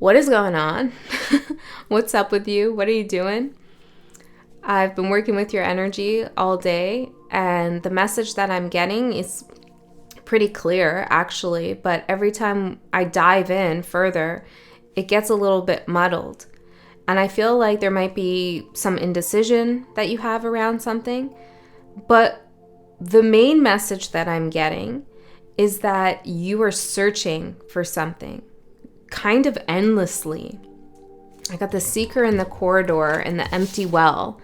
What is going on? What's up with you? What are you doing? I've been working with your energy all day, and the message that I'm getting is pretty clear, actually, but every time I dive in further, it gets a little bit muddled. And I feel like there might be some indecision that you have around something, but the main message that I'm getting is that you are searching for something kind of endlessly. I got the seeker in the corridor and the empty well,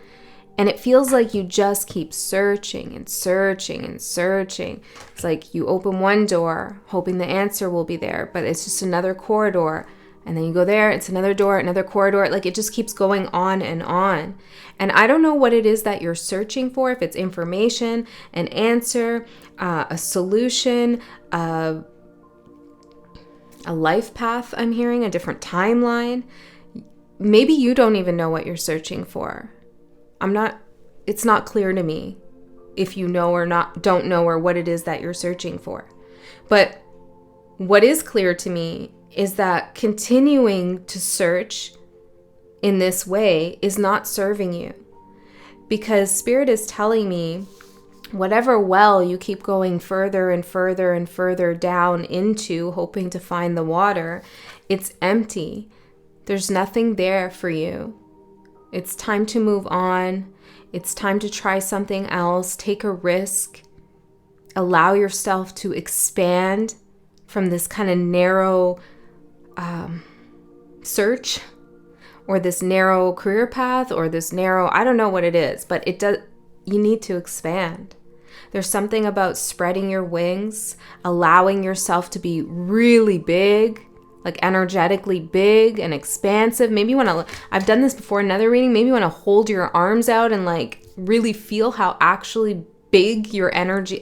and it feels like you just keep searching and searching and searching. It's like you open one door hoping the answer will be there, but it's just another corridor. And then you go there, it's another door, another corridor. Like it just keeps going on and on. And I don't know what it is that you're searching for, if it's information, an answer, a solution, a life path, I'm hearing, a different timeline. Maybe you don't even know what you're searching for. It's not clear to me if you know or don't know or what it is that you're searching for. But what is clear to me is that continuing to search in this way is not serving you. Because Spirit is telling me whatever well you keep going further and further and further down into, hoping to find the water, it's empty. There's nothing there for you. It's time to move on. It's time to try something else. Take a risk. Allow yourself to expand from this kind of narrow search, or this narrow career path, or this narrow, I don't know what it is, but you need to expand. There's something about spreading your wings, allowing yourself to be really big, like energetically big and expansive. Maybe you want to, I've done this before in another reading, maybe you want to hold your arms out and like really feel how big your energy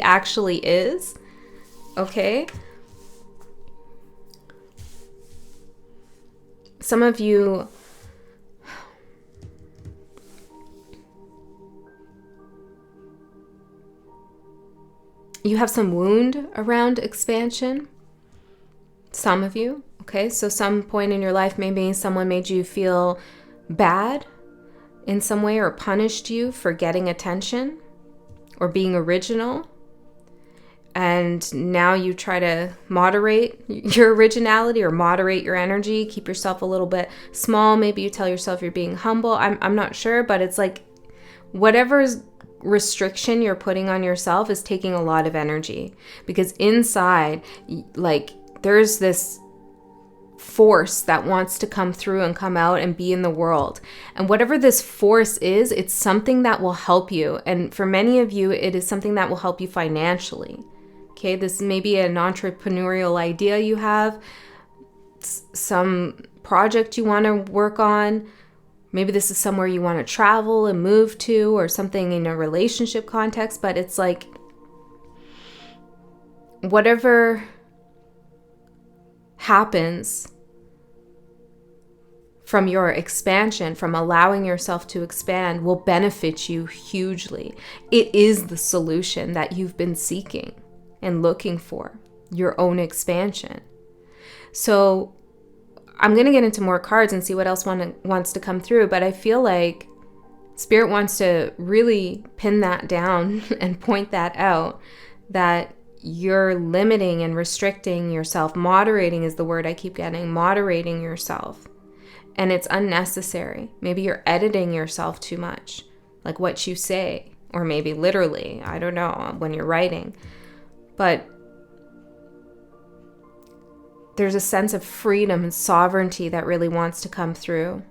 actually is. Okay? Some of you have some wound around expansion. Some of you, okay? So some point in your life, maybe someone made you feel bad in some way or punished you for getting attention or being original. And now you try to moderate your originality or moderate your energy, keep yourself a little bit small. Maybe you tell yourself you're being humble. I'm not sure, but it's like whatever restriction you're putting on yourself is taking a lot of energy, because inside, like, there's this force that wants to come through and come out and be in the world. And whatever this force is, it's something that will help you. And for many of you, it is something that will help you financially. Okay, this may be an entrepreneurial idea you have, some project you want to work on. Maybe this is somewhere you want to travel and move to, or something in a relationship context. But it's like, whatever happens from your expansion, from allowing yourself to expand, will benefit you hugely. It is the solution that you've been seeking and looking for, your own expansion. So I'm going to get into more cards and see what else wants to come through, but I feel like Spirit wants to really pin that down and point that out, that you're limiting and restricting yourself. Moderating is the word I keep getting, moderating yourself. And it's unnecessary. Maybe you're editing yourself too much, like what you say, or maybe literally, I don't know, when you're writing. But there's a sense of freedom and sovereignty that really wants to come through.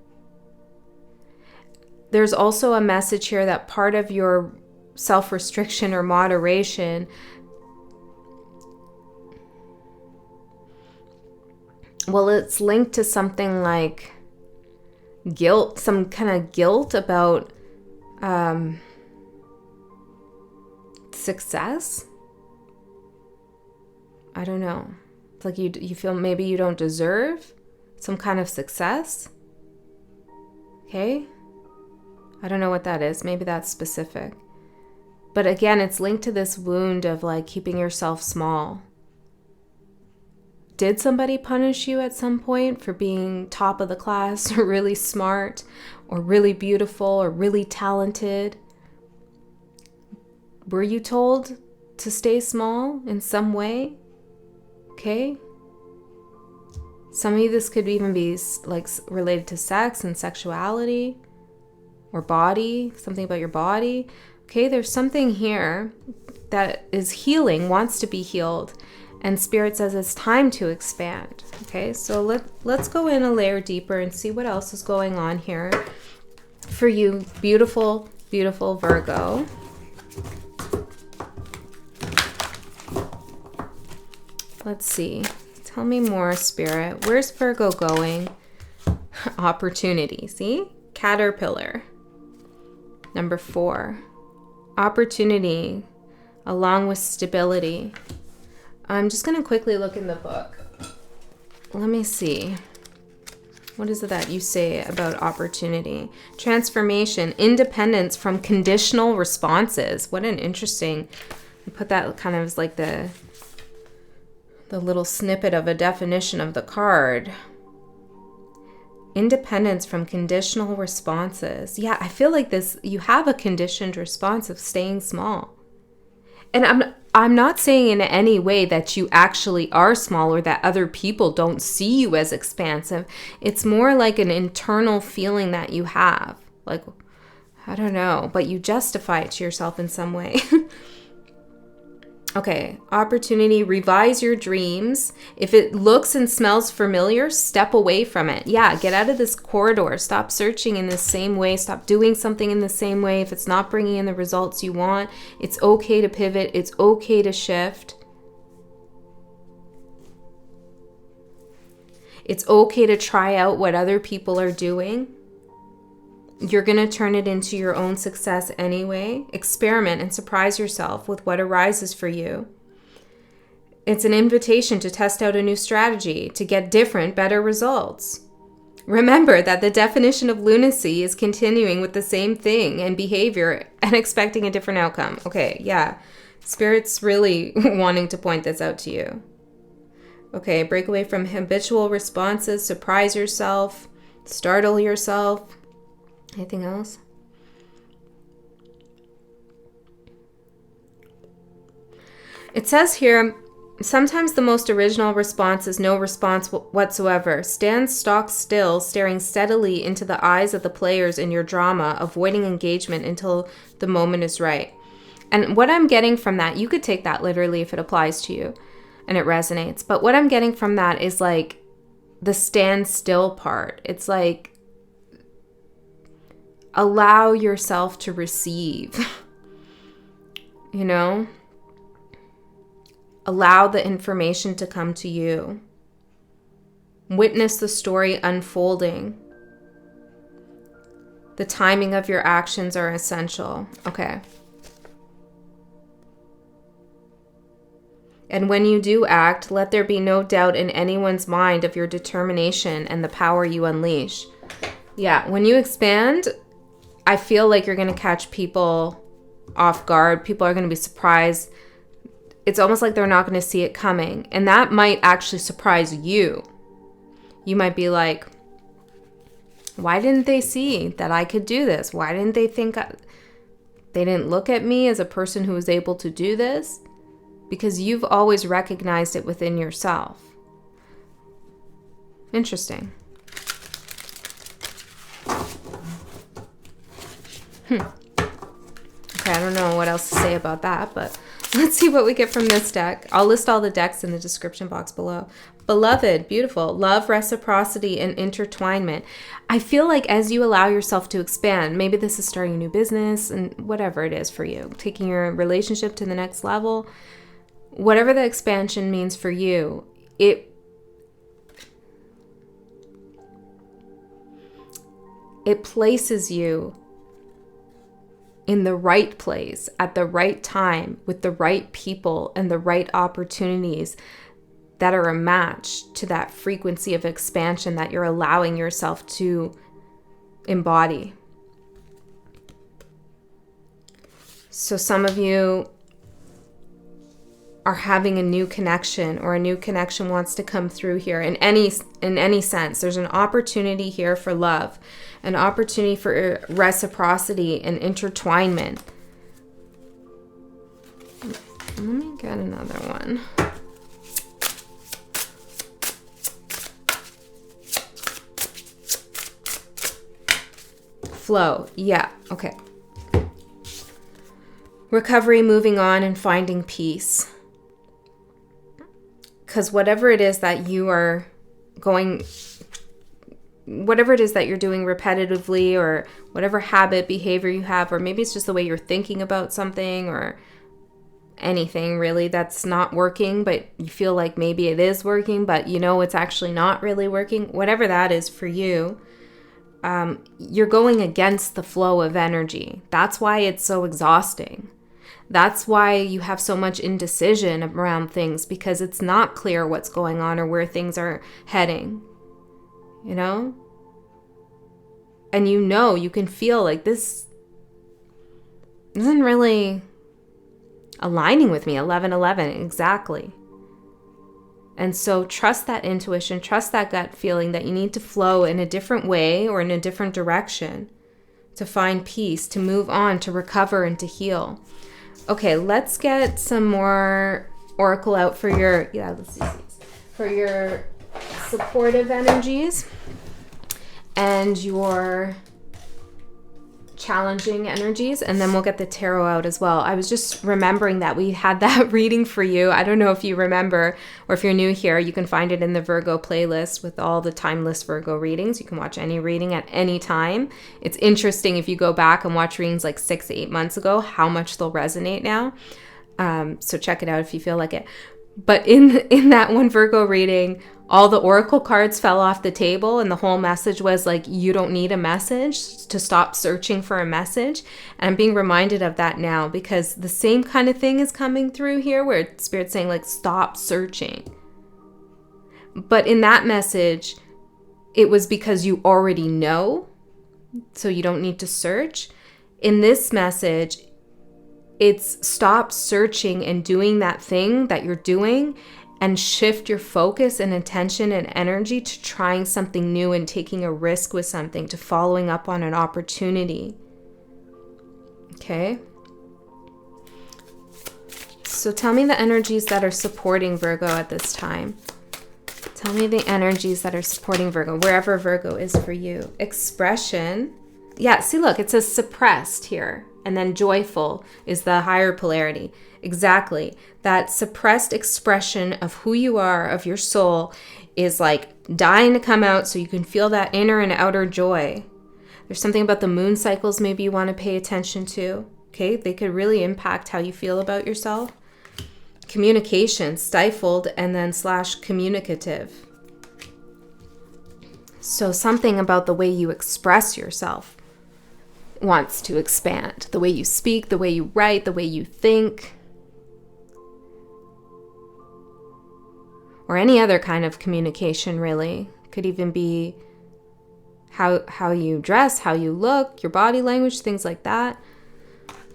There's also a message here that part of your self-restriction or moderation, well, it's linked to something like guilt, some kind of guilt about success. I don't know. It's like you feel maybe you don't deserve some kind of success. Okay? I don't know what that is. Maybe that's specific. But again, it's linked to this wound of like keeping yourself small. Did somebody punish you at some point for being top of the class or really smart or really beautiful or really talented? Were you told to stay small in some way? Okay. Some of you, this could even be like related to sex and sexuality or body, something about your body. Okay, there's something here that is healing, wants to be healed, and Spirit says it's time to expand. Okay, so let's go in a layer deeper and see what else is going on here for you, beautiful, beautiful Virgo. Let's see. Tell me more, Spirit. Where's Virgo going? Opportunity. See? Caterpillar. Number 4. Opportunity along with stability. I'm just going to quickly look in the book. Let me see. What is it that you say about opportunity? Transformation, independence from conditional responses. What an interesting, I put that kind of as like the little snippet of a definition of the card. Independence from conditional responses. Yeah, I feel like this, you have a conditioned response of staying small. And I'm not saying in any way that you actually are small or that other people don't see you as expansive. It's more like an internal feeling that you have. Like, I don't know, but you justify it to yourself in some way. Okay, opportunity, revise your dreams. If it looks and smells familiar, step away from it. Yeah, get out of this corridor. Stop searching in the same way. Stop doing something in the same way. If it's not bringing in the results you want, it's okay to pivot. It's okay to shift. It's okay to try out what other people are doing. You're going to turn it into your own success anyway. Experiment and surprise yourself with what arises for you. It's an invitation to test out a new strategy, to get different, better results. Remember that the definition of lunacy is continuing with the same thing and behavior and expecting a different outcome. Okay, yeah. Spirit's really wanting to point this out to you. Okay, break away from habitual responses, surprise yourself, startle yourself. Anything else? It says here, sometimes the most original response is no response whatsoever. Stand stock still, staring steadily into the eyes of the players in your drama, avoiding engagement until the moment is right. And what I'm getting from that, you could take that literally if it applies to you and it resonates. But what I'm getting from that is like the stand still part. It's like, allow yourself to receive, you know? Allow the information to come to you. Witness the story unfolding. The timing of your actions are essential. Okay. And when you do act, let there be no doubt in anyone's mind of your determination and the power you unleash. Yeah, when you expand, I feel like you're going to catch people off guard. People are going to be surprised. It's almost like they're not going to see it coming. And that might actually surprise you. You might be like, why didn't they see that I could do this? Why didn't they think they didn't look at me as a person who was able to do this? Because you've always recognized it within yourself. Interesting. Okay, I don't know what else to say about that, but let's see what we get from this deck. I'll list all the decks in the description box below. Beloved, beautiful, love, reciprocity, and intertwinement. I feel like as you allow yourself to expand, maybe this is starting a new business and whatever it is for you, taking your relationship to the next level, whatever the expansion means for you, it places you in the right place at the right time with the right people and the right opportunities that are a match to that frequency of expansion that you're allowing yourself to embody. So some of you are having a new connection, or a new connection wants to come through here in any sense. There's an opportunity here for love, an opportunity for reciprocity and intertwinement. Let me get another one. Flow. Yeah. Okay. Recovery, moving on, and finding peace. Because whatever it is that you are whatever it is that you're doing repetitively, or whatever habit, behavior you have, or maybe it's just the way you're thinking about something, or anything really that's not working, but you feel like maybe it is working, but you know it's actually not really working. Whatever that is for you, you're going against the flow of energy. That's why it's so exhausting. That's why you have so much indecision around things, because it's not clear what's going on or where things are heading, you know? And you can feel like this isn't really aligning with me. 11:11, exactly. And so trust that intuition, trust that gut feeling that you need to flow in a different way or in a different direction to find peace, to move on, to recover, and to heal. Okay, let's get some more oracle out for your, for your supportive energies and your challenging energies, and then we'll get the tarot out as well. I was just remembering that we had that reading for you. I don't know if you remember, or if you're new here, you can find it in the Virgo playlist with all the timeless Virgo readings. You can watch any reading at any time. It's interesting if you go back and watch readings like 6 to 8 months ago, how much they'll resonate now. So check it out if you feel like it. But in that one Virgo reading, all the oracle cards fell off the table, and the whole message was like, you don't need a message, to stop searching for a message. And I'm being reminded of that now, because the same kind of thing is coming through here, where Spirit's saying like, stop searching. But in that message, it was because you already know, so you don't need to search. In this message, it's stop searching and doing that thing that you're doing, and shift your focus and attention and energy to trying something new and taking a risk with something, to following up on an opportunity. Okay? So tell me the energies that are supporting Virgo at this time. Tell me the energies that are supporting Virgo, wherever Virgo is for you. Expression. Yeah, see, look, it says suppressed here. And then joyful is the higher polarity. Exactly. That suppressed expression of who you are, of your soul, is like dying to come out, so you can feel that inner and outer joy. There's something about the moon cycles maybe you want to pay attention to. Okay? They could really impact how you feel about yourself. Communication, stifled, and then / communicative. So something about the way you express yourself wants to expand. The way you speak, the way you write, the way you think. Or any other kind of communication, really. Could even be how you dress, how you look, your body language, things like that.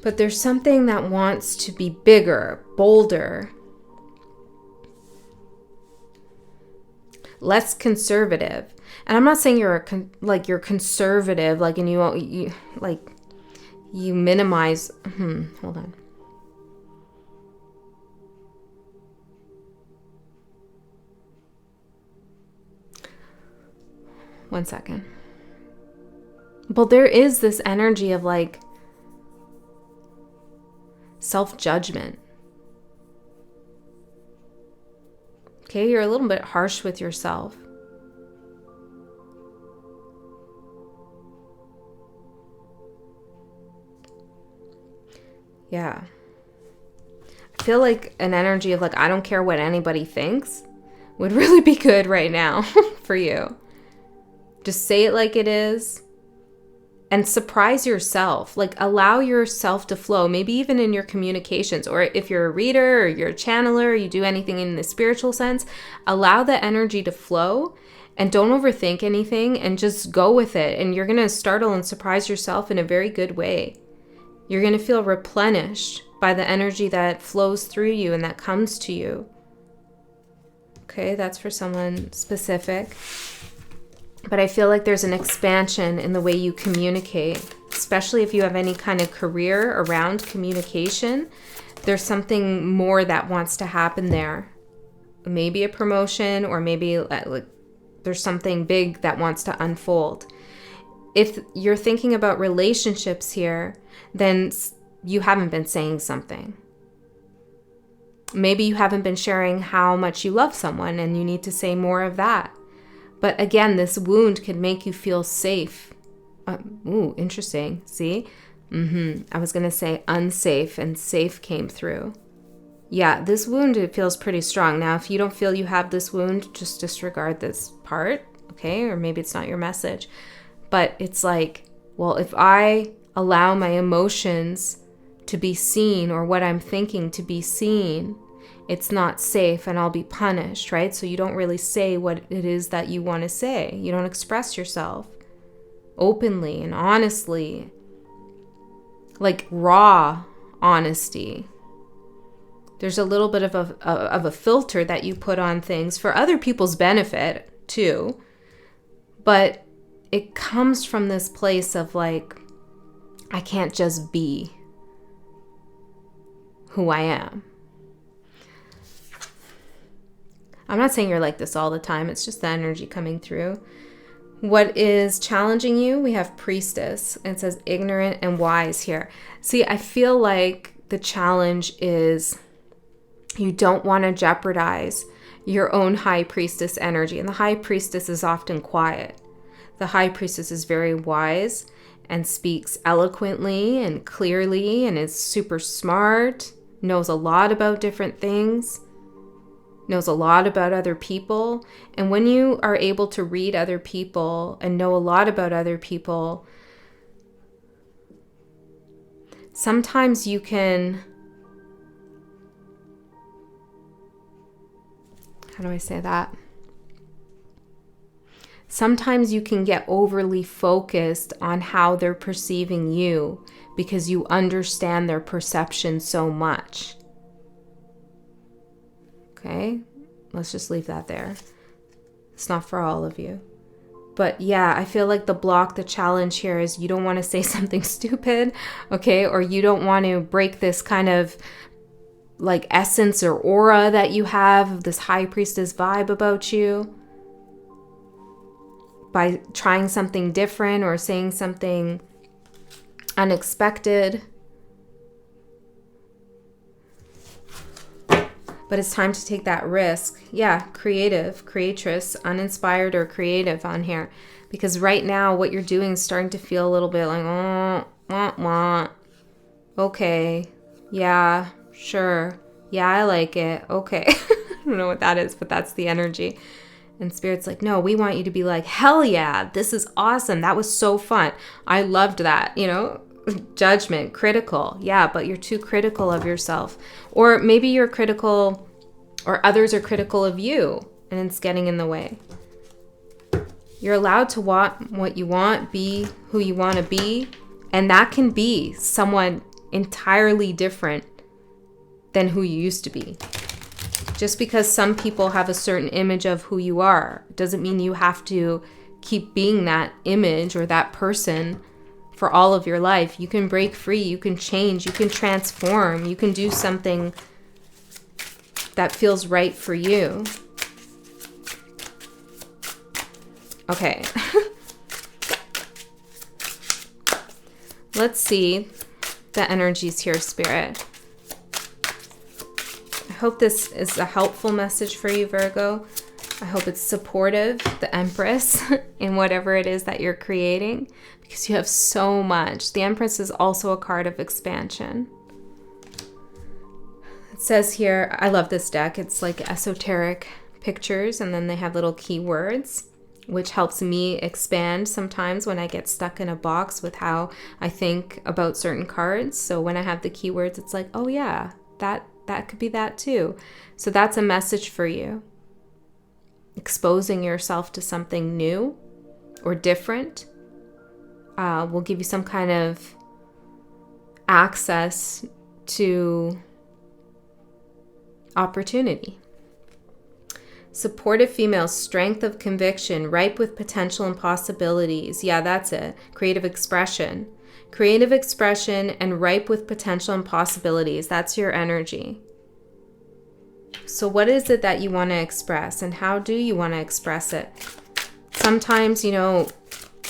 But there's something that wants to be bigger, bolder, less conservative. And I'm not saying you're conservative, like, and you minimize. Hold on. One second. But there is this energy of like self-judgment. Okay, you're a little bit harsh with yourself. Yeah. I feel like an energy of like, I don't care what anybody thinks would really be good right now for you. Just say it like it is and surprise yourself. Like, allow yourself to flow, maybe even in your communications, or if you're a reader or you're a channeler, or you do anything in the spiritual sense, allow the energy to flow and don't overthink anything and just go with it. And you're going to startle and surprise yourself in a very good way. You're going to feel replenished by the energy that flows through you and that comes to you. Okay, that's for someone specific. But I feel like there's an expansion in the way you communicate, especially if you have any kind of career around communication. There's something more that wants to happen there. Maybe a promotion, or maybe like there's something big that wants to unfold. If you're thinking about relationships here, then you haven't been saying something. Maybe you haven't been sharing how much you love someone and you need to say more of that. But again, this wound can make you feel safe. Ooh, interesting. See? I was going to say unsafe, and safe came through. Yeah, this wound, it feels pretty strong. Now, if you don't feel you have this wound, just disregard this part, okay? Or maybe it's not your message. But it's like, well, if I allow my emotions to be seen, or what I'm thinking to be seen, it's not safe and I'll be punished, right? So you don't really say what it is that you want to say. You don't express yourself openly and honestly, like raw honesty. There's a little bit of a filter that you put on things for other people's benefit too, but it comes from this place of like, I can't just be who I am. I'm not saying you're like this all the time. It's just the energy coming through. What is challenging you? We have Priestess. It says ignorant and wise here. See, I feel like the challenge is you don't want to jeopardize your own High Priestess energy. And the High Priestess is often quiet. The High Priestess is very wise and speaks eloquently and clearly and is super smart, knows a lot about different things, knows a lot about other people. And when you are able to read other people and know a lot about other people, sometimes you can, how do I say that? Sometimes you can get overly focused on how they're perceiving you because you understand their perception so much. Okay, let's just leave that there. It's not for all of you. But yeah, I feel like the challenge here is you don't want to say something stupid, okay? Or you don't want to break this kind of like essence or aura that you have, this High Priestess vibe about you, by trying something different or saying something unexpected. But it's time to take that risk. Yeah, creative, creatress, uninspired or creative on here. Because right now what you're doing is starting to feel a little bit like, oh, wah. Okay, yeah, sure. Yeah, I like it. Okay. I don't know what that is, but that's the energy. And Spirit's like, no, we want you to be like, hell yeah, this is awesome. That was so fun. I loved that, Judgment, critical. Yeah, but you're too critical of yourself. Or maybe you're critical, or others are critical of you, and it's getting in the way. You're allowed to want what you want, be who you want to be, and that can be someone entirely different than who you used to be. Just because some people have a certain image of who you are doesn't mean you have to keep being that image or that person for all of your life. You can break free, you can change, you can transform, you can do something that feels right for you. Okay. Let's see the energies here, Spirit. I hope this is a helpful message for you, Virgo. I hope it's supportive, the Empress, in whatever it is that you're creating, because you have so much. The Empress is also a card of expansion. It says here, I love this deck. It's like esoteric pictures, and then they have little keywords, which helps me expand sometimes when I get stuck in a box with how I think about certain cards. So when I have the keywords, it's like, oh yeah, that could be that too. So that's a message for you. Exposing yourself to something new or different will give you some kind of access to opportunity. Supportive female, strength of conviction, ripe with potential and possibilities. Yeah, that's it. Creative expression. Creative expression and ripe with potential and possibilities. That's your energy. So what is it that you want to express, and how do you want to express it? Sometimes, you know,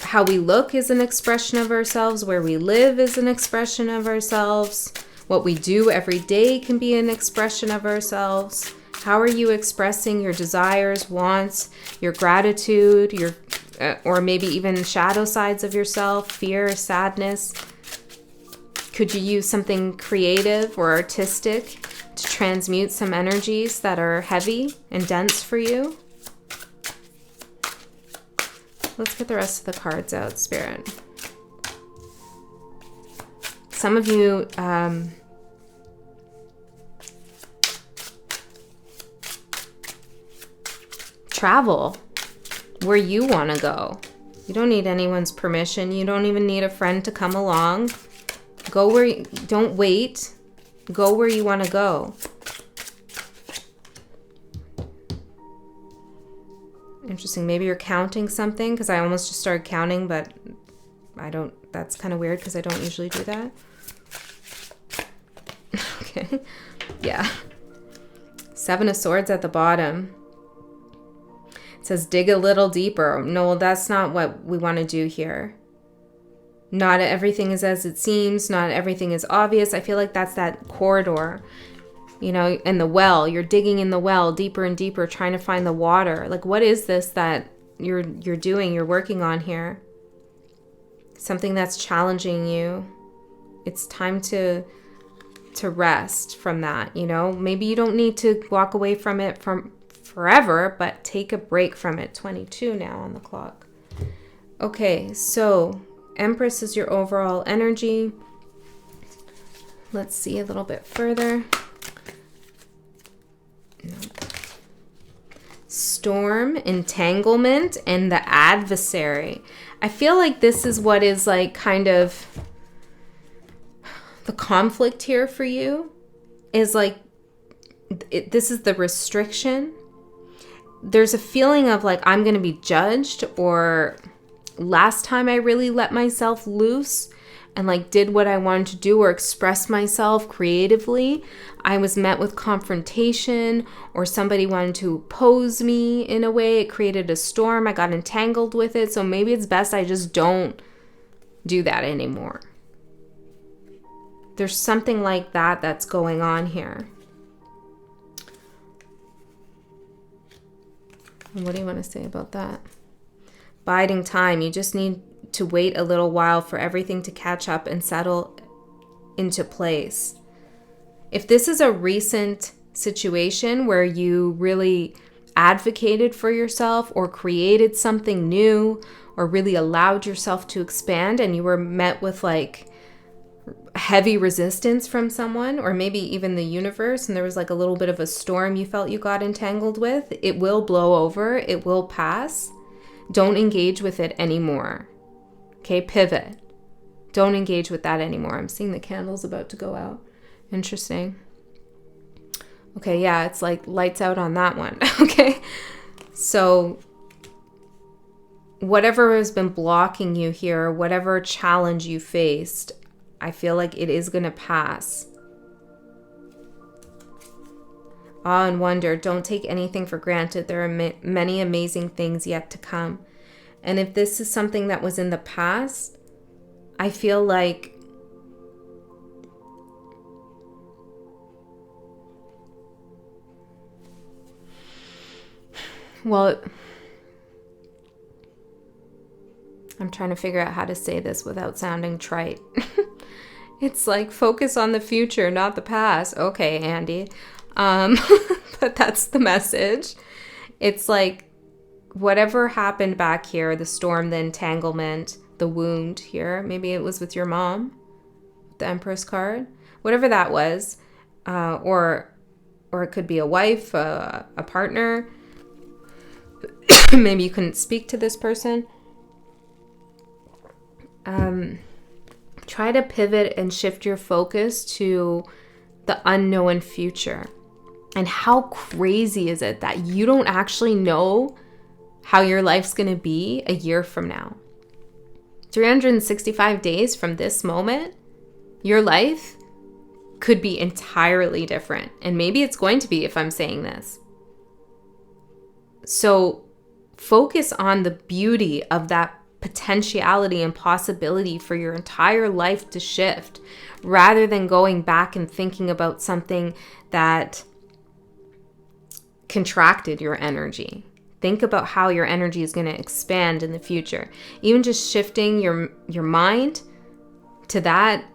how we look is an expression of ourselves. Where we live is an expression of ourselves. What we do every day can be an expression of ourselves. How are you expressing your desires, wants, your gratitude, your or maybe even shadow sides of yourself, fear, sadness? Could you use something creative or artistic to transmute some energies that are heavy and dense for you? Let's get the rest of the cards out, Spirit. Some of you travel where you want to go. You don't need anyone's permission. You don't even need a friend to come along. Go where you, don't wait. Go where you want to go. Interesting. Maybe you're counting something, because I almost just started counting, but I don't. That's kind of weird because I don't usually do that. Okay. Yeah. Seven of Swords at the bottom. It says dig a little deeper. No, that's not what we want to do here. Not everything is as it seems. Not everything is obvious. I feel like that's that corridor, you know, in the well. You're digging in the well deeper and deeper, trying to find the water. Like, what is this that you're doing, you're working on here? Something that's challenging you. It's time to rest from that, you know? Maybe you don't need to walk away from it from forever, but take a break from it. 22 now on the clock. Okay, so Empress is your overall energy. Let's see a little bit further. No. Storm, entanglement, and the adversary. I feel like this is what is like kind of the conflict here for you, is like this is the restriction. There's a feeling of like, I'm going to be judged, or last time I really let myself loose and like did what I wanted to do or express myself creatively, I was met with confrontation, or somebody wanted to oppose me in a way. It created a storm. I got entangled with it. So maybe it's best I just don't do that anymore. There's something like that that's going on here. What do you want to say about that? Biding time. You just need to wait a little while for everything to catch up and settle into place. If this is a recent situation where you really advocated for yourself or created something new or really allowed yourself to expand, and you were met with like heavy resistance from someone, or maybe even the universe, and there was like a little bit of a storm you felt you got entangled with, it will blow over. It will pass. Don't engage with it anymore. Okay, pivot. Don't engage with that anymore. I'm seeing the candles about to go out. Interesting. Okay, yeah, it's like lights out on that one. Okay, so whatever has been blocking you here, whatever challenge you faced, I feel like it is going to pass. Awe and wonder. Don't take anything for granted. There are many amazing things yet to come. And if this is something that was in the past, I feel like I'm trying to figure out how to say this without sounding trite. It's like, focus on the future, not the past. Okay, Andy. But that's the message. It's like, whatever happened back here, the storm, the entanglement, the wound here, maybe it was with your mom, the Empress card, whatever that was, or it could be a wife, a partner. Maybe you couldn't speak to this person. Try to pivot and shift your focus to the unknown future. And how crazy is it that you don't actually know how your life's going to be a year from now? 365 days from this moment, your life could be entirely different. And maybe it's going to be if I'm saying this. So focus on the beauty of that potentiality and possibility for your entire life to shift, rather than going back and thinking about something that contracted your energy. Think about how your energy is going to expand in the future. Even just shifting your mind to that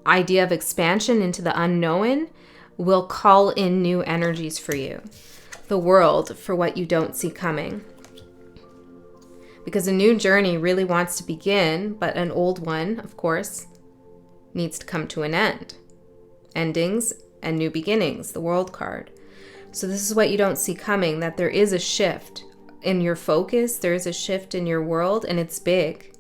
idea of expansion into the unknown will call in new energies for you, the world, for what you don't see coming. Because a new journey really wants to begin, but an old one, of course, needs to come to an end. Endings and new beginnings, the World card. So this is what you don't see coming, that there is a shift in your focus, there is a shift in your world, and it's big.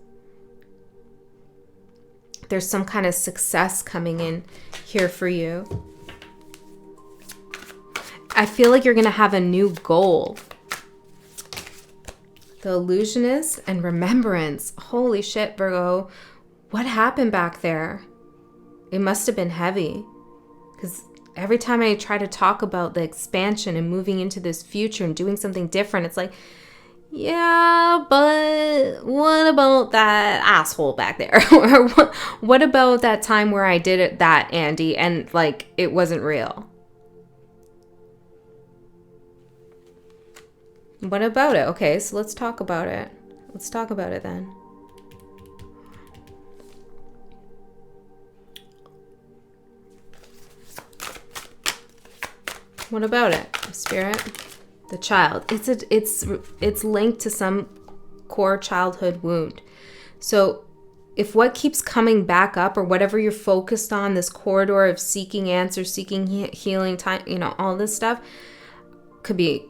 There's some kind of success coming in here for you. I feel like you're going to have a new goal. The illusionist and remembrance. Holy shit, Virgo. What happened back there? It must have been heavy. Because every time I try to talk about the expansion and moving into this future and doing something different, it's like, yeah, but what about that asshole back there? Or what about that time where I did that, Andy, and like it wasn't real? What about it? Okay, so let's talk about it. Let's talk about it then. What about it, Spirit? The child. It's linked to some core childhood wound. So if what keeps coming back up, or whatever you're focused on, this corridor of seeking answers, seeking healing, time, all this stuff, could be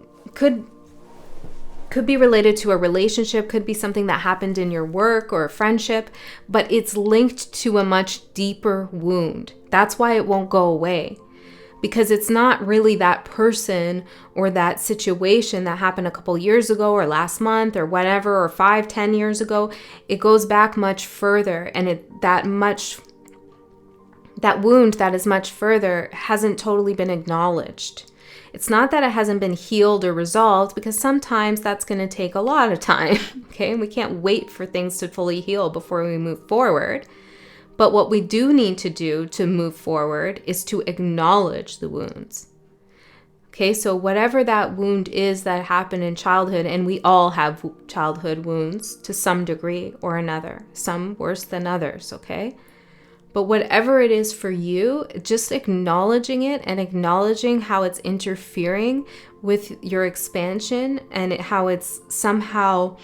related to a relationship, could be something that happened in your work or a friendship, but it's linked to a much deeper wound. That's why it won't go away, because it's not really that person or that situation that happened a couple years ago or last month or whatever, or 5-10 years ago. It goes back much further, and that wound that is much further hasn't totally been acknowledged. It's not that it hasn't been healed or resolved, because sometimes that's going to take a lot of time, okay? We can't wait for things to fully heal before we move forward. But what we do need to do to move forward is to acknowledge the wounds. Okay, so whatever that wound is that happened in childhood, and we all have childhood wounds to some degree or another, some worse than others, okay? But whatever it is for you, just acknowledging it and acknowledging how it's interfering with your expansion and how it's somehow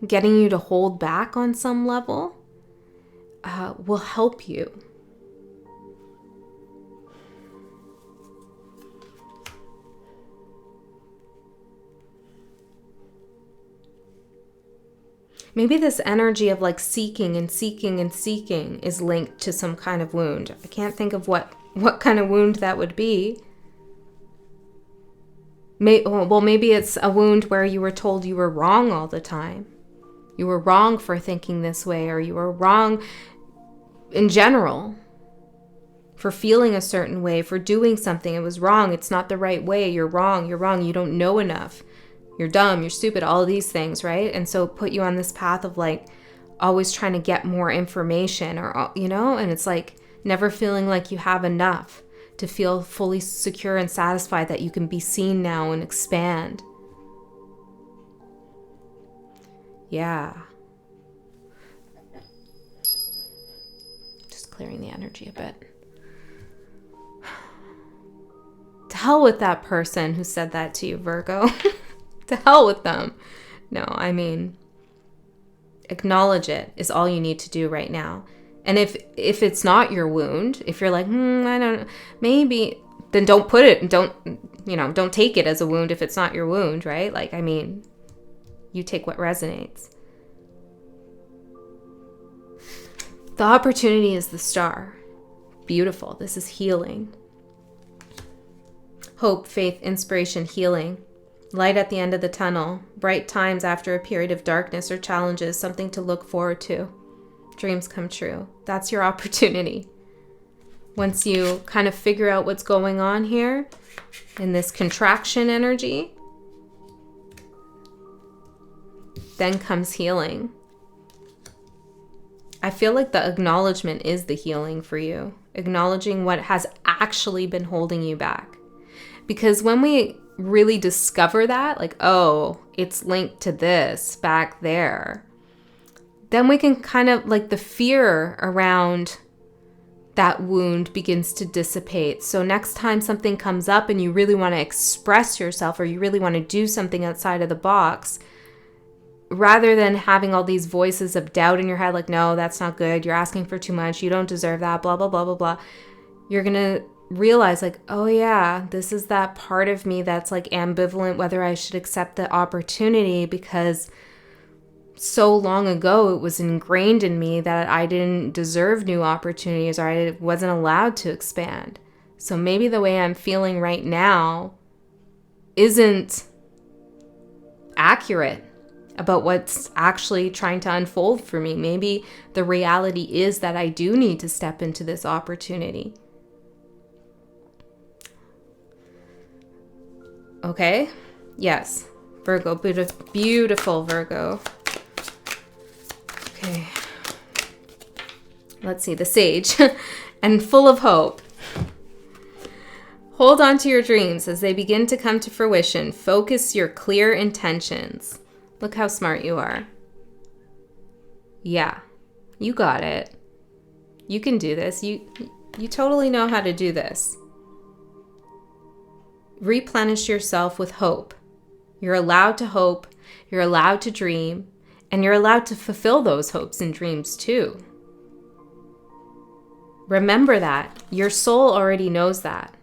getting you to hold back on some level will help you. Maybe this energy of like seeking and seeking and seeking is linked to some kind of wound. I can't think of what kind of wound that would be. Maybe it's a wound where you were told you were wrong all the time. You were wrong for thinking this way, or you were wrong in general for feeling a certain way, for doing something. It was wrong. It's not the right way. You're wrong. You're wrong. You don't know enough. You're dumb, you're stupid, all of these things, right? And so put you on this path of like always trying to get more information, or, and it's like never feeling like you have enough to feel fully secure and satisfied that you can be seen now and expand. Yeah. Just clearing the energy a bit. To hell with that person who said that to you, Virgo. To hell with them. No, I mean, acknowledge it is all you need to do right now. And if it's not your wound, if you're like, I don't know, maybe, then don't put it, don't take it as a wound if it's not your wound, right? Like, I mean, you take what resonates. The opportunity is the star. Beautiful. This is healing. Hope, faith, inspiration, healing. Light at the end of the tunnel. Bright times after a period of darkness or challenges. Something to look forward to. Dreams come true. That's your opportunity. Once you kind of figure out what's going on here in this contraction energy, then comes healing. I feel like the acknowledgement is the healing for you. Acknowledging what has actually been holding you back. Because when we really discover that, like, oh, it's linked to this back there, then we can kind of, like, the fear around that wound begins to dissipate. So next time something comes up and you really want to express yourself or you really want to do something outside of the box, rather than having all these voices of doubt in your head, like, no, that's not good, you're asking for too much, you don't deserve that, blah, blah, blah, blah, blah, you're going to realize, like, oh yeah, this is that part of me that's like ambivalent whether I should accept the opportunity, because so long ago it was ingrained in me that I didn't deserve new opportunities or I wasn't allowed to expand. So maybe the way I'm feeling right now isn't accurate about what's actually trying to unfold for me. Maybe the reality is that I do need to step into this opportunity. Okay? Yes. Virgo. Beautiful Virgo. Okay. Let's see. The Sage. And full of hope. Hold on to your dreams as they begin to come to fruition. Focus your clear intentions. Look how smart you are. Yeah, you got it. You can do this. You totally know how to do this. Replenish yourself with hope. You're allowed to hope. You're allowed to dream. And you're allowed to fulfill those hopes and dreams too. Remember that. Your soul already knows that.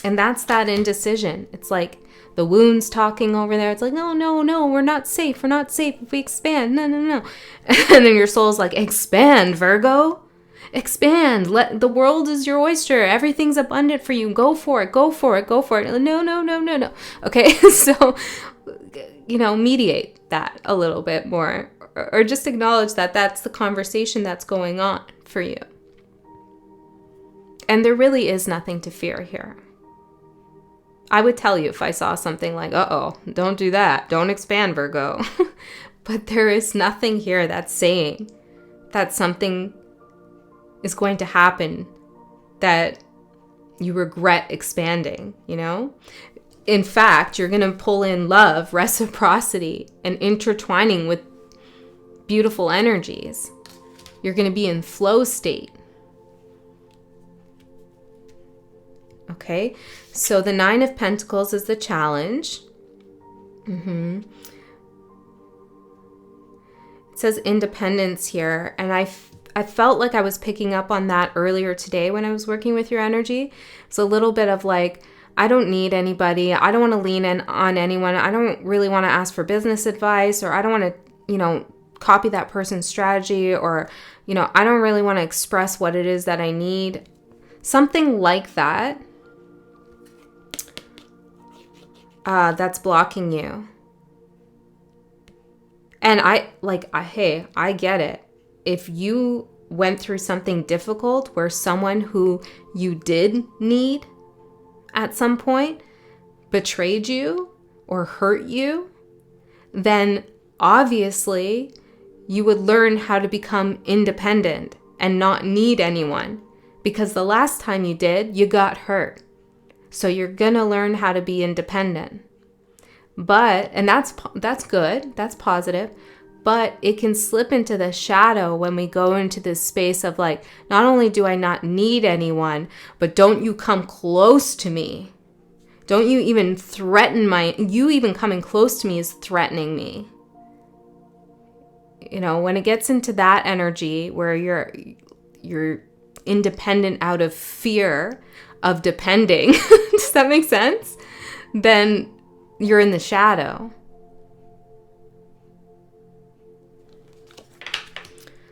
And that's that indecision. It's like the wound's talking over there. It's like, oh, no, we're not safe. We're not safe if we expand. No. And then your soul's like, expand, Virgo. Expand. The world is your oyster. Everything's abundant for you. Go for it. No. Okay, so, mediate that a little bit more. Or just acknowledge that that's the conversation that's going on for you. And there really is nothing to fear here. I would tell you if I saw something like, uh-oh, don't do that. Don't expand, Virgo. But there is nothing here that's saying that something is going to happen that you regret expanding, In fact, you're going to pull in love, reciprocity, and intertwining with beautiful energies. You're going to be in flow state. Okay, so the Nine of Pentacles is the challenge. It says independence here, and I felt like I was picking up on that earlier today when I was working with your energy. It's a little bit of like, I don't need anybody. I don't want to lean in on anyone. I don't really want to ask for business advice, or I don't want to, copy that person's strategy, or, I don't really want to express what it is that I need. Something like that. That's blocking you. And I get it. If you went through something difficult where someone who you did need at some point betrayed you or hurt you, then obviously you would learn how to become independent and not need anyone, because the last time you did, you got hurt. So you're going to learn how to be independent. And that's good. That's positive. But it can slip into the shadow when we go into this space of like, not only do I not need anyone, but don't you come close to me. Don't you even threaten you even coming close to me is threatening me. When it gets into that energy where you're independent out of fear of depending, does that make sense? Then you're in the shadow.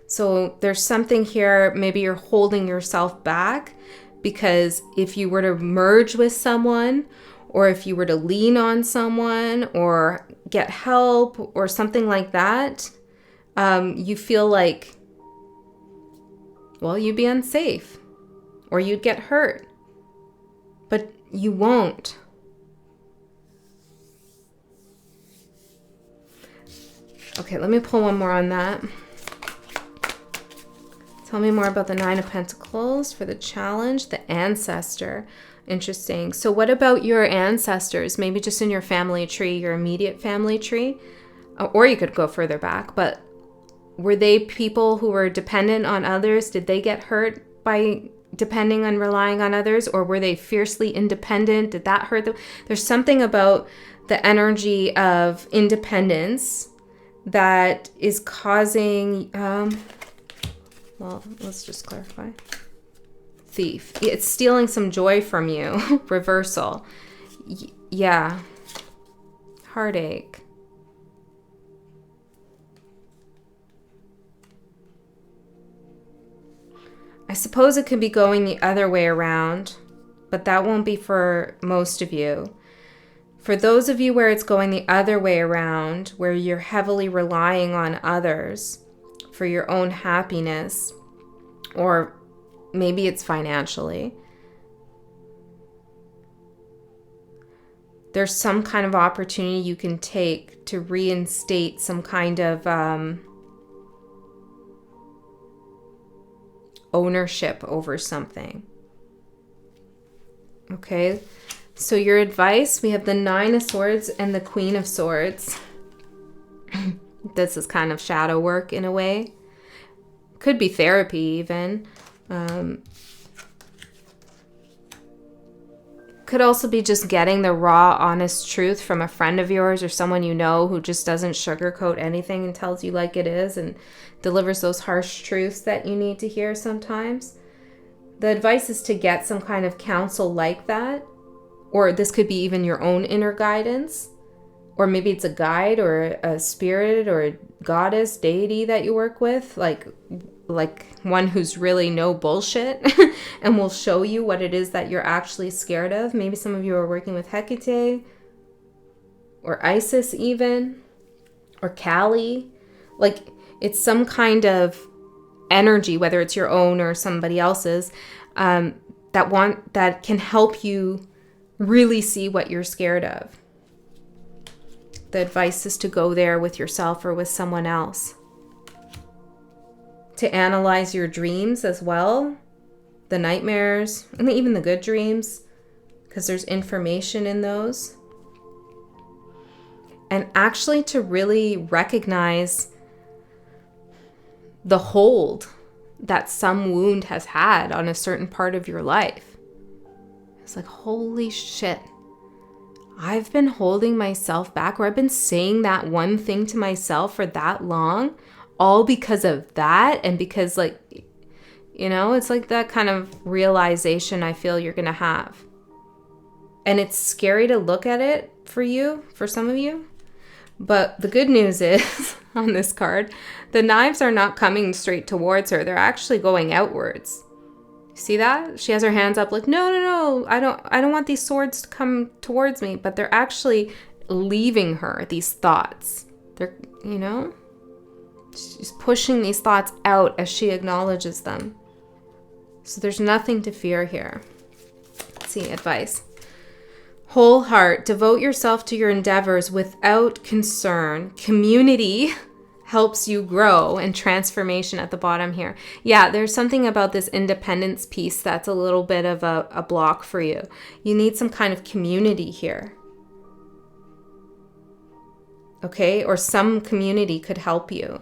So there's something here, maybe you're holding yourself back because if you were to merge with someone, or if you were to lean on someone or get help or something like that, you feel like, well, you'd be unsafe or you'd get hurt, but you won't. Okay, let me pull one more on that. Tell me more about the Nine of Pentacles for the challenge, the ancestor. Interesting. So what about your ancestors? Maybe just in your family tree, your immediate family tree, or you could go further back, but were they people who were dependent on others? Did they get hurt by depending on relying on others, or were they fiercely independent? Did that hurt them? There's something about the energy of independence that is causing, well, let's just clarify. Thief. It's stealing some joy from you. Reversal. Yeah. Heartache. I suppose it could be going the other way around, but that won't be for most of you. For those of you where it's going the other way around, where you're heavily relying on others for your own happiness, or maybe it's financially, there's some kind of opportunity you can take to reinstate some kind of ownership over something. Okay, so your advice, we have the Nine of Swords and the Queen of Swords. This is kind of shadow work in a way. Could be therapy even. Could also be just getting the raw, honest truth from a friend of yours or someone you know who just doesn't sugarcoat anything and tells you like it is and delivers those harsh truths that you need to hear sometimes. The advice is to get some kind of counsel like that, or this could be even your own inner guidance, or maybe it's a guide or a spirit or a goddess, deity that you work with, like one who's really no bullshit and will show you what it is that you're actually scared of. Maybe some of you are working with Hecate or Isis even, or Kali. Like it's some kind of energy, whether it's your own or somebody else's, that can help you really see what you're scared of. The advice is to go there with yourself or with someone else. To analyze your dreams as well, the nightmares, and even the good dreams, because there's information in those. And actually to really recognize the hold that some wound has had on a certain part of your life. It's like, holy shit. I've been holding myself back, or I've been saying that one thing to myself for that long, all because of that. And because, like, you know, it's like that kind of realization I feel you're going to have. And it's scary to look at it for you, for some of you. But the good news is, on this card, the knives are not coming straight towards her. They're actually going outwards. See that? She has her hands up like, no, I don't want these swords to come towards me. But they're actually leaving her, these thoughts. They're, you know, she's pushing these thoughts out as she acknowledges them. So there's nothing to fear here. Let's see, advice. Whole heart, devote yourself to your endeavors without concern. Community helps you grow, and transformation at the bottom here. Yeah, there's something about this independence piece that's a little bit of a block for you. You need some kind of community here. Okay, or some community could help you.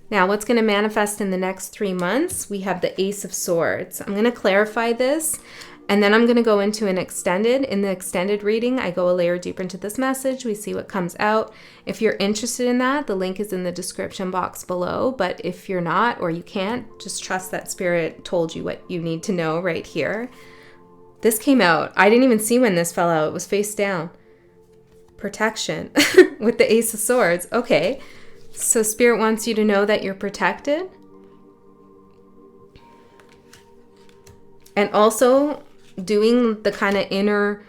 Now, what's going to manifest in the next 3 months? We have the Ace of Swords. I'm going to clarify this, and then I'm going to go into an extended. In the extended reading, I go a layer deeper into this message. We see what comes out. If you're interested in that, the link is in the description box below. But if you're not, or you can't, just trust that Spirit told you what you need to know right here. This came out. I didn't even see when this fell out. It was face down. Protection with the Ace of Swords. Okay. So Spirit wants you to know that you're protected. And also doing the kind of inner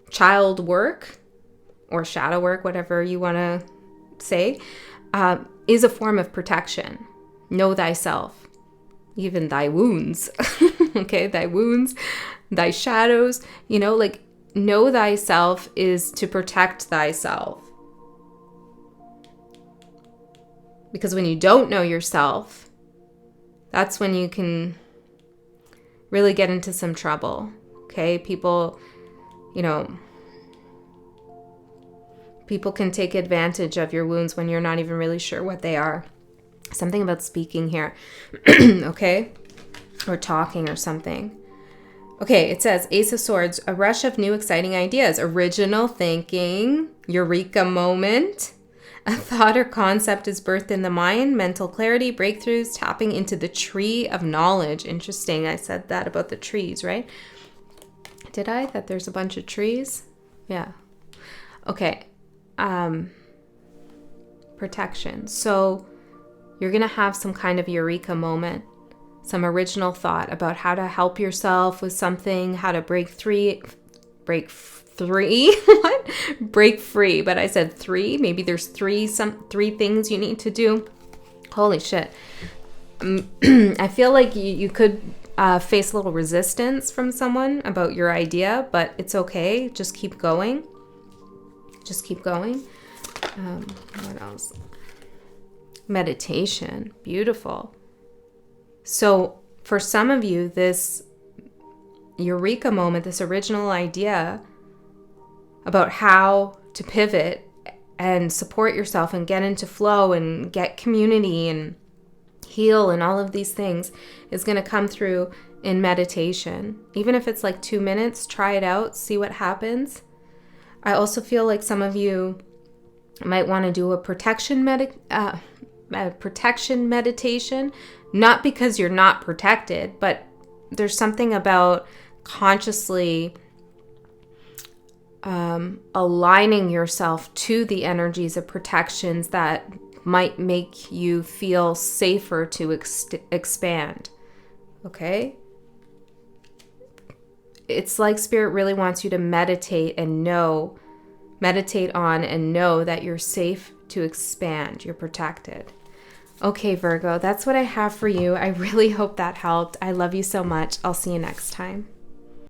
child work or shadow work, whatever you want to say, is a form of protection. Know thyself, even thy wounds. Okay, thy wounds, thy shadows, you know, like know thyself is to protect thyself. Because when you don't know yourself, that's when you can really get into some trouble. Okay, people, you know, people can take advantage of your wounds when you're not even really sure what they are. Something about speaking here, okay? Or talking or something. Okay, it says Ace of Swords, a rush of new exciting ideas, original thinking, eureka moment. A thought or concept is birthed in the mind, mental clarity, breakthroughs, tapping into the tree of knowledge. Interesting, I said that about the trees, right? Did I? That there's a bunch of trees? Yeah. Okay. Protection. So you're going to have some kind of eureka moment, some original thought about how to help yourself with something, how to break free, what? Break free, but I said 3. Maybe there's 3 things you need to do. Holy shit. I feel like you could face a little resistance from someone about your idea, but it's okay. Just keep going. Just keep going. What else? Meditation. Beautiful. So for some of you, this eureka moment, this original idea about how to pivot and support yourself and get into flow and get community and heal and all of these things is going to come through in meditation. Even if it's like 2 minutes, try it out, see what happens. I also feel like some of you might want to do a protection meditation, not because you're not protected, but there's something about consciously aligning yourself to the energies of protections that might make you feel safer to expand. Okay? It's like Spirit really wants you to meditate on and know that you're safe to expand. You're protected. Okay, Virgo, that's what I have for you. I really hope that helped. I love you so much. I'll see you next time.